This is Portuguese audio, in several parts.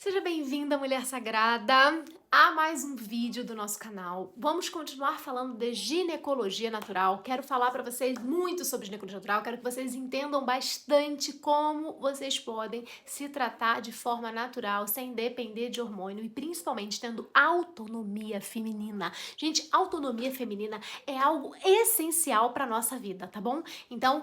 Seja bem-vinda, mulher sagrada, a mais um vídeo do nosso canal. Vamos continuar falando de ginecologia natural. Quero falar para vocês muito sobre ginecologia natural, quero que vocês entendam bastante como vocês podem se tratar de forma natural, sem depender de hormônio e principalmente tendo autonomia feminina. Gente, autonomia feminina é algo essencial para nossa vida, tá bom? Então,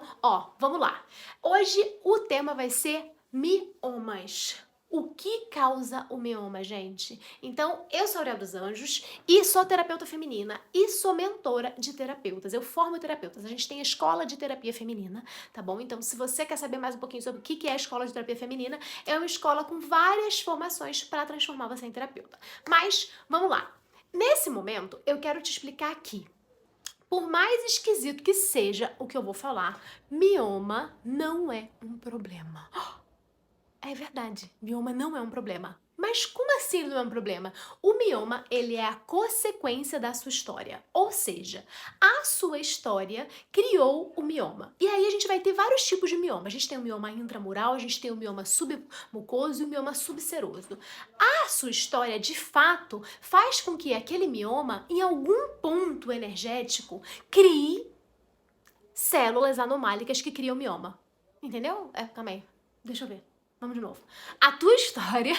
vamos lá. Hoje o tema vai ser miomas. O que causa o mioma, gente? Então, eu sou a Aurélia dos Anjos e sou terapeuta feminina e sou mentora de terapeutas. Eu formo terapeutas. A gente tem a escola de terapia feminina, tá bom? Então, se você quer saber mais um pouquinho sobre o que é a escola de terapia feminina, é uma escola com várias formações para transformar você em terapeuta. Mas, vamos lá. Nesse momento, eu quero te explicar aqui. Por mais esquisito que seja o que eu vou falar, mioma não é um problema. É verdade, mioma não é um problema. Mas como assim ele não é um problema? O mioma, ele é a consequência da sua história. Ou seja, a sua história criou o mioma. E aí a gente vai ter vários tipos de mioma. A gente tem o mioma intramural, a gente tem o mioma submucoso e o mioma subseroso. A sua história, de fato, faz com que aquele mioma, em algum ponto energético, crie células anomálicas que criam mioma. Entendeu? Calma aí. Deixa eu ver. Vamos de novo. A tua história,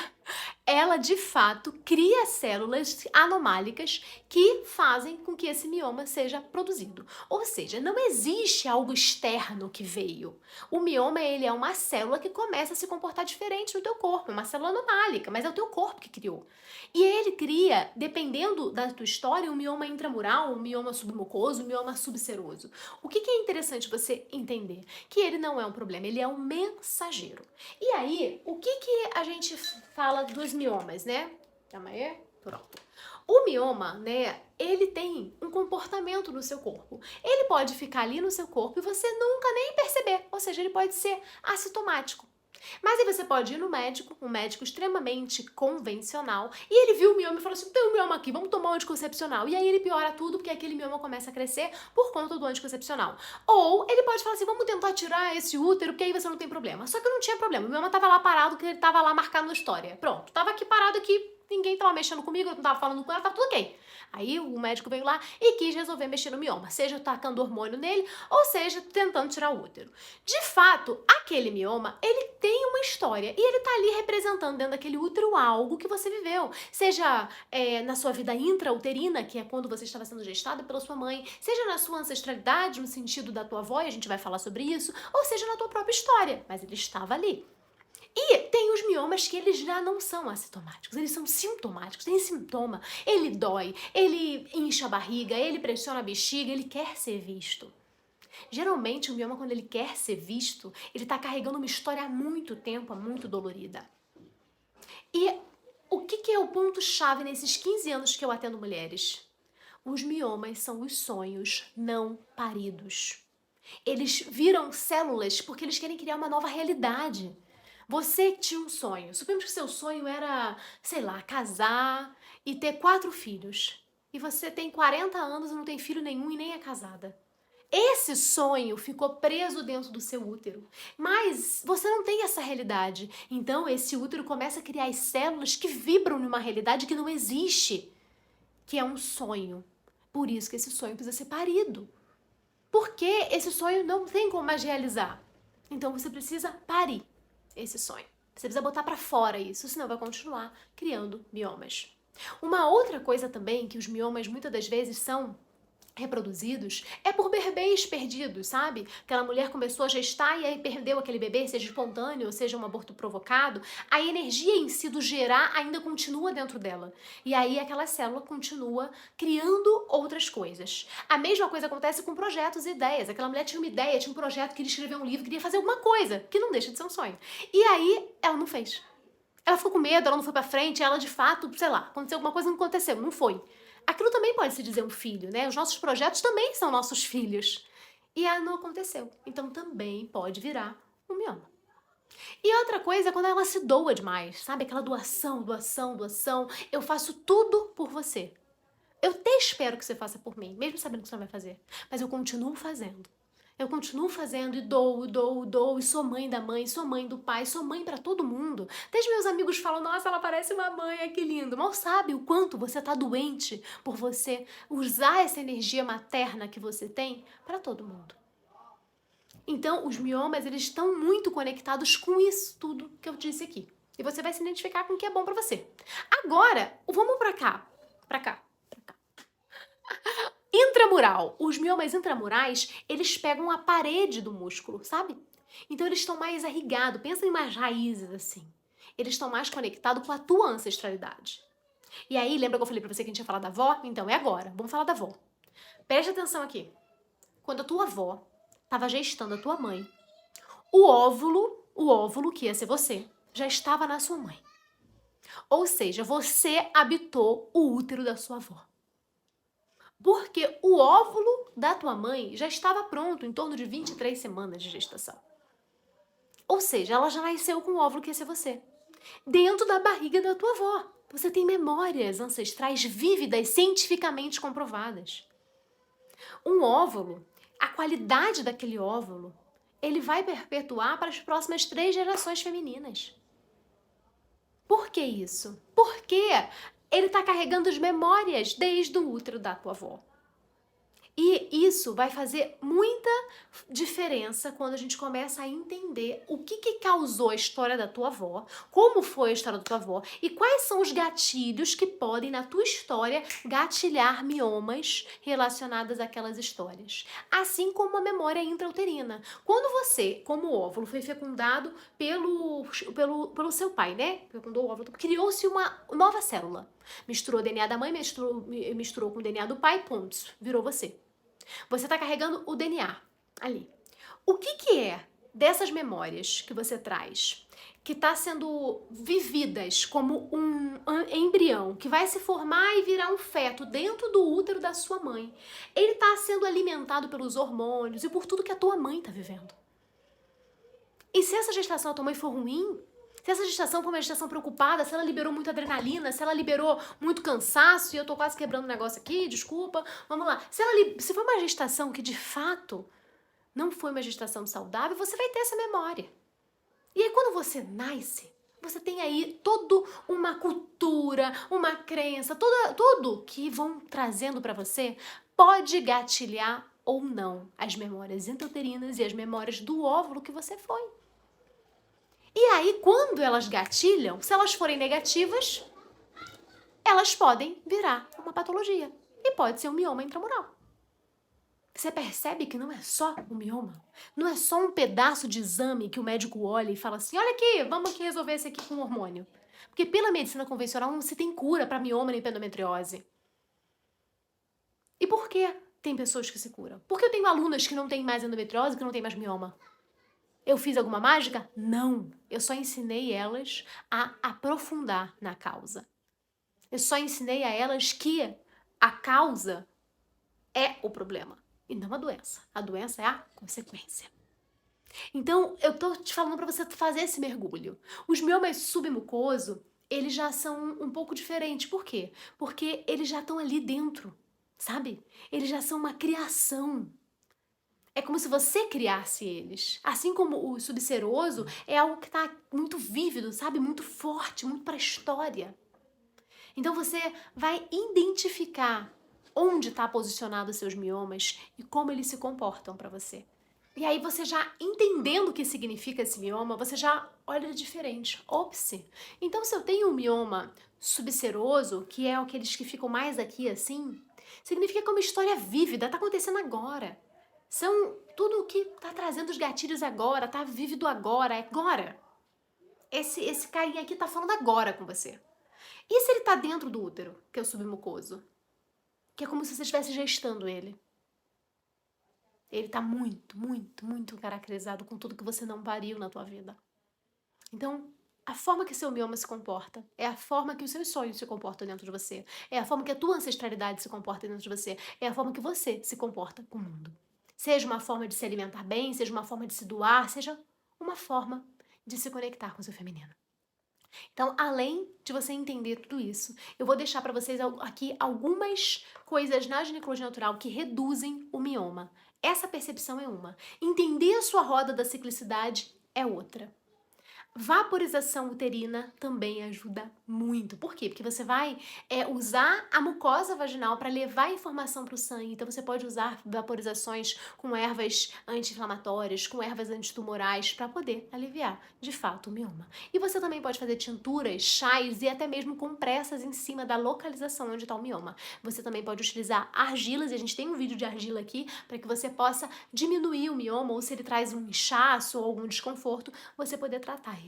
ela de fato cria células anomálicas que fazem com que esse mioma seja produzido. Ou seja, não existe algo externo que veio. O mioma, ele é uma célula que começa a se comportar diferente no teu corpo, uma célula anomálica, mas é o teu corpo que criou. E ele cria, dependendo da tua história, um mioma intramural, um mioma submucoso, um mioma subseroso. O que é interessante você entender? Que ele não é um problema, ele é um mensageiro. E aí, o que a gente fala dos miomas, né? Calma aí. Pronto. O mioma, né, ele tem um comportamento no seu corpo. Ele pode ficar ali no seu corpo e você nunca nem perceber. Ou seja, ele pode ser assintomático. Mas aí você pode ir no médico, um médico extremamente convencional, e ele viu o mioma e falou assim: tem um mioma aqui, vamos tomar um anticoncepcional. E aí ele piora tudo porque aquele mioma começa a crescer por conta do anticoncepcional. Ou ele pode falar assim: vamos tentar tirar esse útero, porque aí você não tem problema. Só que não tinha problema, o mioma tava lá parado, que ele tava lá marcado na história. Pronto, tava aqui parado aqui. Ninguém tava mexendo comigo, eu não tava falando com ela, tava tudo ok. Aí o médico veio lá e quis resolver mexer no mioma, seja tacando hormônio nele, ou seja, tentando tirar o útero. De fato, aquele mioma, ele tem uma história e ele tá ali representando dentro daquele útero algo que você viveu. Seja na sua vida intrauterina, que é quando você estava sendo gestada pela sua mãe, seja na sua ancestralidade, no sentido da tua avó, e a gente vai falar sobre isso, ou seja na tua própria história, mas ele estava ali. E tem os miomas que eles já não são assintomáticos, eles são sintomáticos, tem sintoma, ele dói, ele incha a barriga, ele pressiona a bexiga, ele quer ser visto. Geralmente o mioma, quando ele quer ser visto, ele tá carregando uma história há muito tempo, muito dolorida. E o que é o ponto-chave nesses 15 anos que eu atendo mulheres? Os miomas são os sonhos não paridos. Eles viram células porque eles querem criar uma nova realidade. Você tinha um sonho. Suponhamos que seu sonho era, sei lá, casar e ter 4 filhos. E você tem 40 anos e não tem filho nenhum e nem é casada. Esse sonho ficou preso dentro do seu útero, mas você não tem essa realidade. Então esse útero começa a criar as células que vibram numa realidade que não existe, que é um sonho. Por isso que esse sonho precisa ser parido. Porque esse sonho não tem como mais realizar. Então você precisa parir esse sonho. Você precisa botar pra fora isso, senão vai continuar criando miomas. Uma outra coisa também que os miomas muitas das vezes são reproduzidos é por bebês perdidos, sabe? Aquela mulher começou a gestar e aí perdeu aquele bebê, seja espontâneo ou seja um aborto provocado, a energia em si do gerar ainda continua dentro dela. E aí aquela célula continua criando outras coisas. A mesma coisa acontece com projetos e ideias. Aquela mulher tinha uma ideia, tinha um projeto, queria escrever um livro, queria fazer alguma coisa, que não deixa de ser um sonho. E aí ela não fez. Ela ficou com medo, ela não foi pra frente, ela de fato, sei lá, aconteceu alguma coisa, não aconteceu, não foi. Aquilo também pode se dizer um filho, né? Os nossos projetos também são nossos filhos. E não aconteceu. Então também pode virar um mioma. E outra coisa é quando ela se doa demais, sabe? Aquela doação, doação, doação. Eu faço tudo por você. Eu até espero que você faça por mim, mesmo sabendo que você não vai fazer. Mas eu continuo fazendo. Eu continuo fazendo e dou, dou, dou, e sou mãe da mãe, sou mãe do pai, sou mãe pra todo mundo. Até os meus amigos falam, nossa, ela parece uma mãe, ai, que lindo. Mal sabe o quanto você tá doente por você usar essa energia materna que você tem pra todo mundo. Então, os miomas, eles estão muito conectados com isso tudo que eu disse aqui. E você vai se identificar com o que é bom pra você. Agora, vamos pra cá, pra cá. Intramural. Os miomas intramurais, eles pegam a parede do músculo, sabe? Então eles estão mais irrigados, pensa em mais raízes assim. Eles estão mais conectados com a tua ancestralidade. E aí, lembra que eu falei pra você que a gente ia falar da avó? Então é agora, vamos falar da avó. Preste atenção aqui. Quando a tua avó estava gestando a tua mãe, o óvulo que ia ser você, já estava na sua mãe. Ou seja, você habitou o útero da sua avó. Porque o óvulo da tua mãe já estava pronto em torno de 23 semanas de gestação. Ou seja, ela já nasceu com o óvulo que ia ser você. Dentro da barriga da tua avó. Você tem memórias ancestrais vívidas, cientificamente comprovadas. Um óvulo, a qualidade daquele óvulo, ele vai perpetuar para as próximas 3 gerações femininas. Por que isso? Porque ele está carregando as memórias desde o útero da tua avó. E isso vai fazer muita diferença quando a gente começa a entender o que causou a história da tua avó, como foi a história da tua avó e quais são os gatilhos que podem, na tua história, gatilhar miomas relacionadas àquelas histórias. Assim como a memória intrauterina. Quando você, como óvulo, foi fecundado pelo seu pai, né? Fecundou o óvulo, criou-se uma nova célula. Misturou o DNA da mãe, misturou com o DNA do pai, pontos, virou você. Você está carregando o DNA ali. O que é dessas memórias que você traz, que está sendo vividas como um embrião, que vai se formar e virar um feto dentro do útero da sua mãe? Ele está sendo alimentado pelos hormônios e por tudo que a tua mãe está vivendo. E se essa gestação da tua mãe for ruim, se essa gestação foi uma gestação preocupada, se ela liberou muita adrenalina, se ela liberou muito cansaço, e eu tô quase quebrando o negócio aqui, desculpa, vamos lá. Se foi uma gestação que de fato não foi uma gestação saudável, você vai ter essa memória. E aí quando você nasce, você tem aí toda uma cultura, uma crença, tudo que vão trazendo para você pode gatilhar ou não as memórias intrauterinas e as memórias do óvulo que você foi. E aí, quando elas gatilham, se elas forem negativas, elas podem virar uma patologia. E pode ser um mioma intramural. Você percebe que não é só um mioma? Não é só um pedaço de exame que o médico olha e fala assim, olha aqui, vamos aqui resolver isso aqui com hormônio. Porque pela medicina convencional não se tem cura para mioma nem para endometriose. E por que tem pessoas que se curam? Porque eu tenho alunas que não têm mais endometriose, que não têm mais mioma. Eu fiz alguma mágica? Não. Eu só ensinei elas a aprofundar na causa. Eu só ensinei a elas que a causa é o problema e não a doença. A doença é a consequência. Então, eu tô te falando para você fazer esse mergulho. Os miomas submucoso, eles já são um pouco diferentes. Por quê? Porque eles já estão ali dentro, sabe? Eles já são uma criação. É como se você criasse eles. Assim como o subseroso é algo que está muito vívido, sabe? Muito forte, muito para a história. Então você vai identificar onde está posicionado os seus miomas e como eles se comportam para você. E aí você já entendendo o que significa esse mioma, você já olha diferente. Ops! Então se eu tenho um mioma subseroso, que é aqueles que ficam mais aqui assim, significa que é uma história vívida, está acontecendo agora. São tudo o que tá trazendo os gatilhos agora, tá vívido agora, é agora. Esse carinha aqui tá falando agora com você. E se ele tá dentro do útero, que é o submucoso? Que é como se você estivesse gestando ele. Ele tá muito, muito, muito caracterizado com tudo que você não pariu na tua vida. Então, a forma que seu mioma se comporta é a forma que os seus sonhos se comportam dentro de você. É a forma que a tua ancestralidade se comporta dentro de você. É a forma que você se comporta com o mundo. Seja uma forma de se alimentar bem, seja uma forma de se doar, seja uma forma de se conectar com o seu feminino. Então, além de você entender tudo isso, eu vou deixar para vocês aqui algumas coisas na ginecologia natural que reduzem o mioma. Essa percepção é uma. Entender a sua roda da ciclicidade é outra. Vaporização uterina também ajuda muito. Por quê? Porque você vai usar a mucosa vaginal para levar informação para o sangue. Então você pode usar vaporizações com ervas anti-inflamatórias, com ervas antitumorais para poder aliviar, de fato, o mioma. E você também pode fazer tinturas, chás e até mesmo compressas em cima da localização onde está o mioma. Você também pode utilizar argilas, e a gente tem um vídeo de argila aqui para que você possa diminuir o mioma, ou se ele traz um inchaço ou algum desconforto, você poder tratar ele.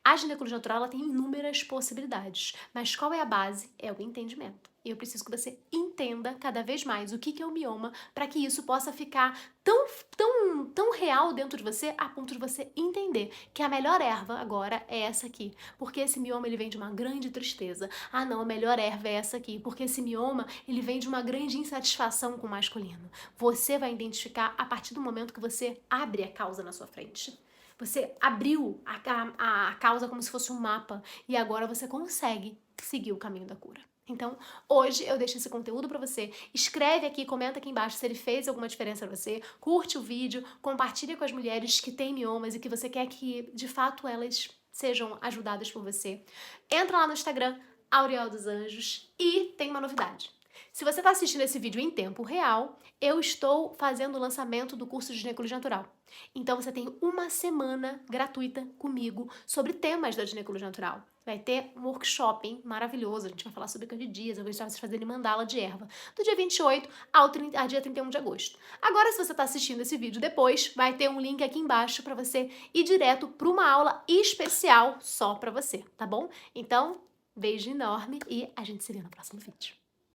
A ginecologia natural ela tem inúmeras possibilidades, mas qual é a base? É o entendimento. E eu preciso que você entenda cada vez mais o que é o mioma para que isso possa ficar tão real dentro de você a ponto de você entender que a melhor erva agora é essa aqui, porque esse mioma ele vem de uma grande tristeza. Ah não, a melhor erva é essa aqui, porque esse mioma ele vem de uma grande insatisfação com o masculino. Você vai identificar a partir do momento que você abre a causa na sua frente. Você abriu a causa como se fosse um mapa e agora você consegue seguir o caminho da cura. Então, hoje eu deixo esse conteúdo para você. Escreve aqui, comenta aqui embaixo se ele fez alguma diferença para você. Curte o vídeo, compartilha com as mulheres que têm miomas e que você quer que, de fato, elas sejam ajudadas por você. Entra lá no Instagram, Aureol dos Anjos, e tem uma novidade. Se você está assistindo esse vídeo em tempo real, eu estou fazendo o lançamento do curso de ginecologia natural. Então você tem uma semana gratuita comigo sobre temas da ginecologia natural. Vai ter um workshop maravilhoso, a gente vai falar sobre candidias, eu vou ensinar vocês a fazerem mandala de erva, do dia 28 ao dia 31 de agosto. Agora, se você está assistindo esse vídeo depois, vai ter um link aqui embaixo para você ir direto para uma aula especial só para você, tá bom? Então, beijo enorme e a gente se vê no próximo vídeo.